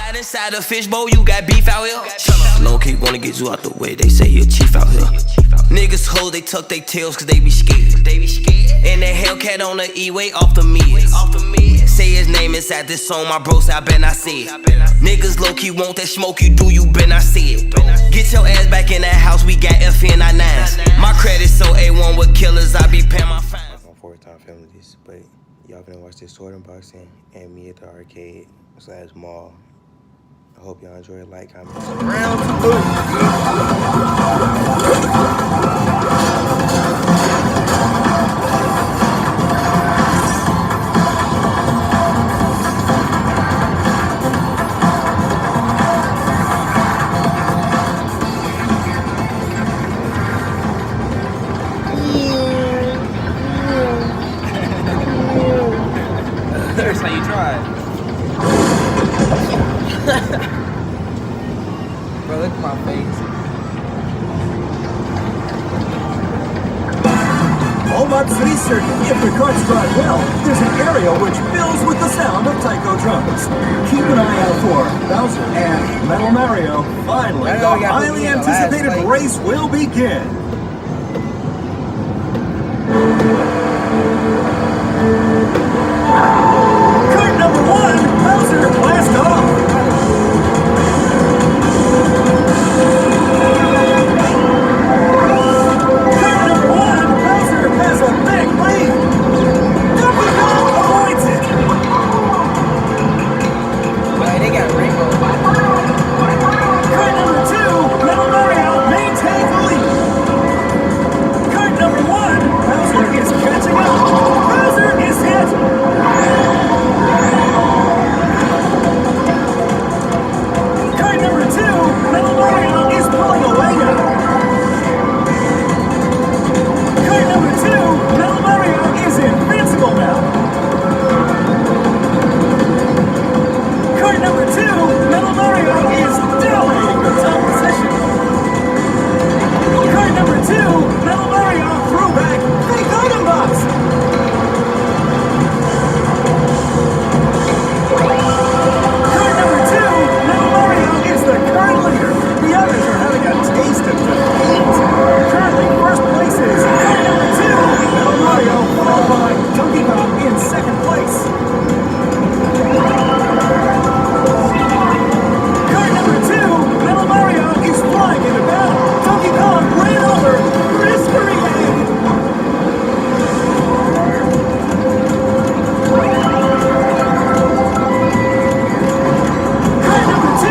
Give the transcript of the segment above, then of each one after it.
hide inside a fishbowl, you got beef out here. Low key wanna get you out the way, they say he a chief out here. Niggas hoes, they tuck they tails cause they be scared. And that Hellcat on the E-way off the mids. Say his name inside this song, my bro say I bet I see it. Niggas low key want that smoke you do, you bet I see it. Get your ass back in that house, we got FN99s. My credit so A1 with killers, I be paying my fines. I'm fourth time filming this, but y'all gonna watch this sword unboxing and me at the arcade / mall. I hope y'all enjoy it. Like, comment. Round two. That's how you try it. Bro, look at my face. Walmart City Circuit. If the carts drive well, there's an area which fills with the sound of taiko drums. Keep an eye out for Bowser and Metal Mario. Finally, the highly anticipated race will begin. Kart number 1, Bowser, blast off! Kart number 1, Bowser has a big lead! Donkey Kong avoids it! But they got rainbow. Kart number 2, Metal Mario maintains the lead! Kart number 1, Bowser is catching up! Bowser is hit! Kart number 2, Metal Mario is pulling away now. Kart number 2, Metal Mario is invincible now. Kart number 2, Metal Mario is dominating the top position. Kart number 2, Metal Mario threw back fake item box. Kart number 2, Metal Mario is the current leader. The others are having a taste of defeat. Currently, first place is Kart number 2, Metal Mario, followed by Donkey Kong in second place. Kart number 2, Metal Mario is flying into battle. Donkey Kong ran over Mystery Egg. Kart number 2,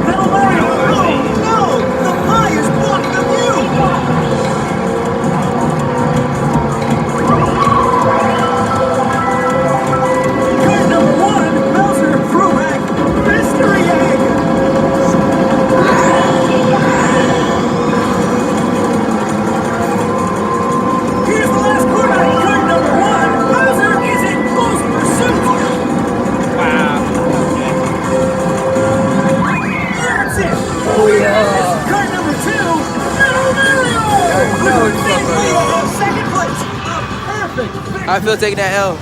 Metal Mario. Oh no! The pie is blocking the view! Kart number 1, Bowser threw back Mystery Egg! Here's the last corner! Kart number 1, Bowser is in close pursuit! Wow. That's it! Oh yeah. Kart number 2, Metal Mario! know With it's a big Metal lead Mario. in second place! A perfect victory! I feel taking that L.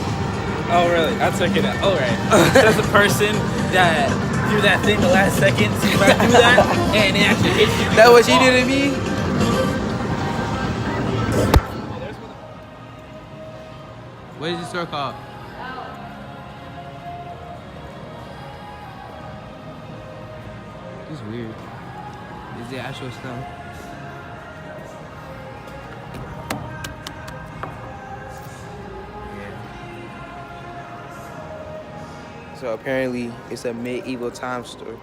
Oh, really? I took it out. Oh, right. That's the person that threw that thing the last second. See if I do that, and it actually hits you. That what you did to me? What is this store called? This is weird. Is it actual snow? So apparently it's a medieval time store.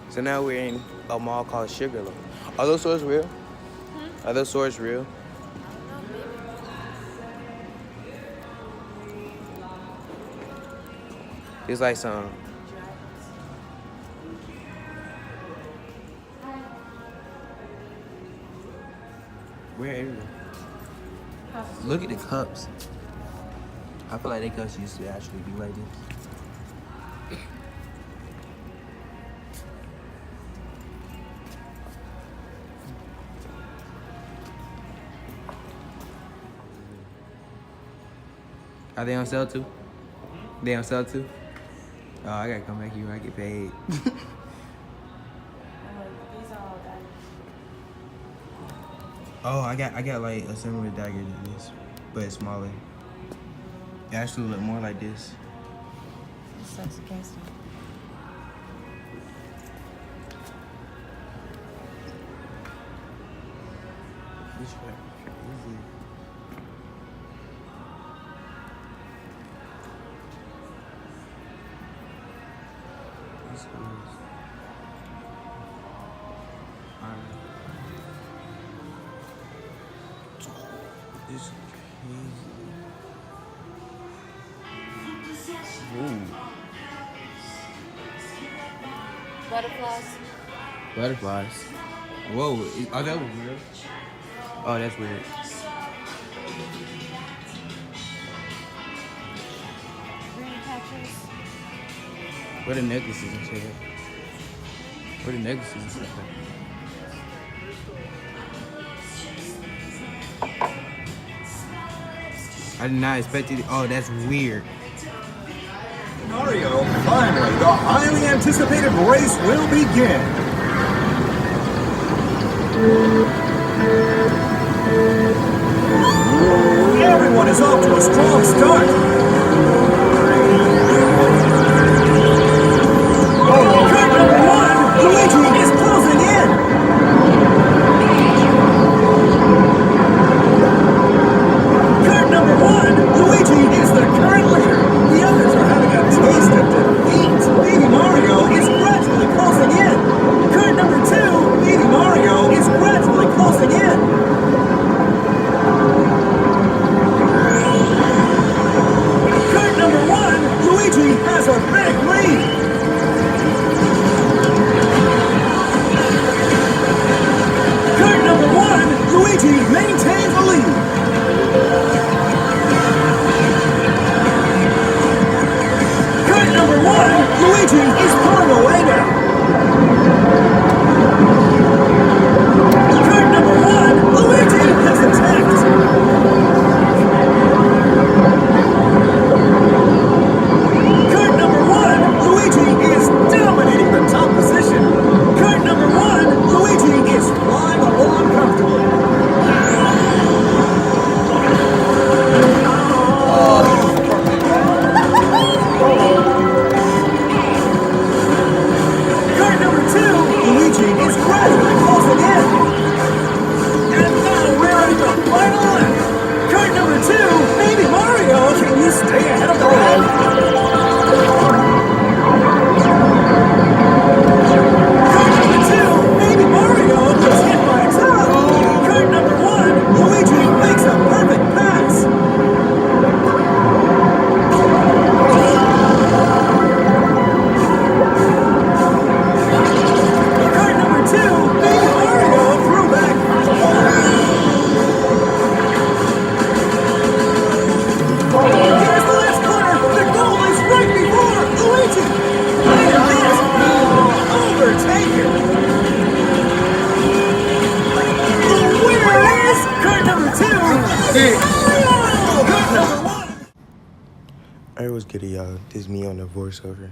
So now we're in a mall called Sugarloaf. Are those stores real? Are those stores real? It's like some. Where everywhere? Look at the cups. I feel like they cups used to actually be like this. Are they on sale too? They on sale too? Oh, I gotta come back here when I get paid. These are all done. Oh, I got like a similar dagger to this, but it's smaller. It actually look more like this. This sucks against me. This right crazy. This is. This is crazy. Ooh. Butterflies. Butterflies. Whoa, are that weird? Oh, that's weird. Green patches. Where the necklaces and shit at? Where the necklaces and stuff at? I did not expect it. Oh, that's weird. Mario, finally, the highly anticipated race will begin. Everyone is off to a strong start. Car number 1, Luigi is closing in. Car number 1, Luigi is the current leader. The others are having a taste of defeat. Baby Mario is gradually closing in. Car number 2, Baby Mario is gradually closing in. Car number 1, Luigi has a big lead. Car number 1, Luigi maintains the lead. Car number 1, Luigi is pulling away now. Car number 1, Luigi has attacked. Car number 1, Luigi is dominating the top position. Car number 1, Luigi is flying along comfortably. Car number 2, Luigi is gradually closing in. And now we're at the final lap. Car number 2, Baby Mario, can you stay ahead of the pack? Car number 2, Baby Mario was hit by a truck. Car number 1, Luigi makes a perfect pass. Car number 2, Baby Mario threw back. Here's the last corner. The goal is right before Luigi. Look at this. Overtaken. The winner is car number 2, Baby Mario. Car number 1. Hey, what's good, y'all? This is me on the voiceover.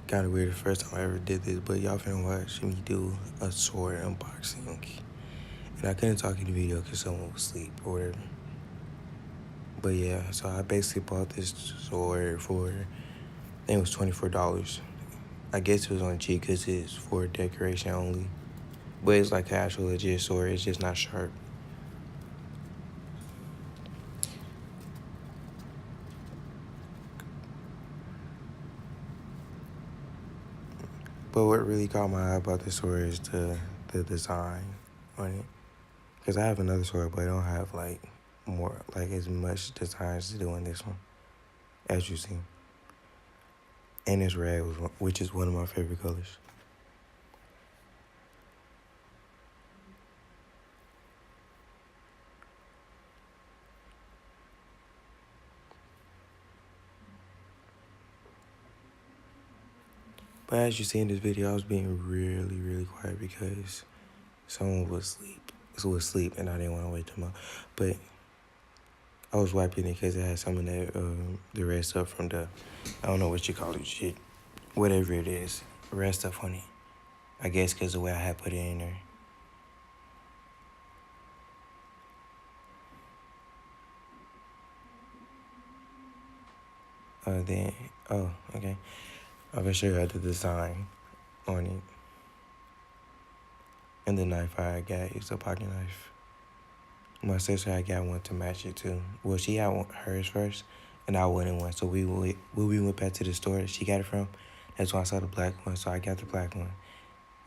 Kinda weird the first time I ever did this, but y'all finna watch me do a sword unboxing. And I couldn't talk in the video because someone was asleep or whatever. But yeah, so I basically bought this sword for, I think it was $24. I guess it was on cheap because it's for decoration only. But it's like an actual legit sword, it's just not sharp. But what really caught my eye about this sword is the design on it. Because I have another sword, but I don't have like more, like as much designs to do on this one, as you see. And it's red, which is one of my favorite colors. But as you see in this video, I was being really, really quiet because someone was asleep and I didn't want to wake them up. But I was wiping it because it had some of that, the red stuff from the, I don't know what you call it, shit, whatever it is. The rest stuff on it. I guess because the way I had put it in there. Okay. I'm gonna show you the design on it. And the knife I got is a pocket knife. My sister I got one to match it too. Well, she had hers first, and I wanted one. So when we went back to the store that she got it from, that's when I saw the black one. So I got the black one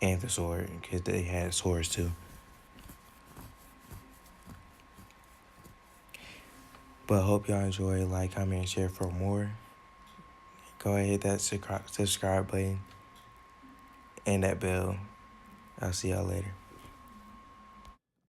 and the sword because they had swords too. But I hope y'all enjoy. Like, comment, and share for more. Go ahead, hit that subscribe button and that bell. I'll see y'all later.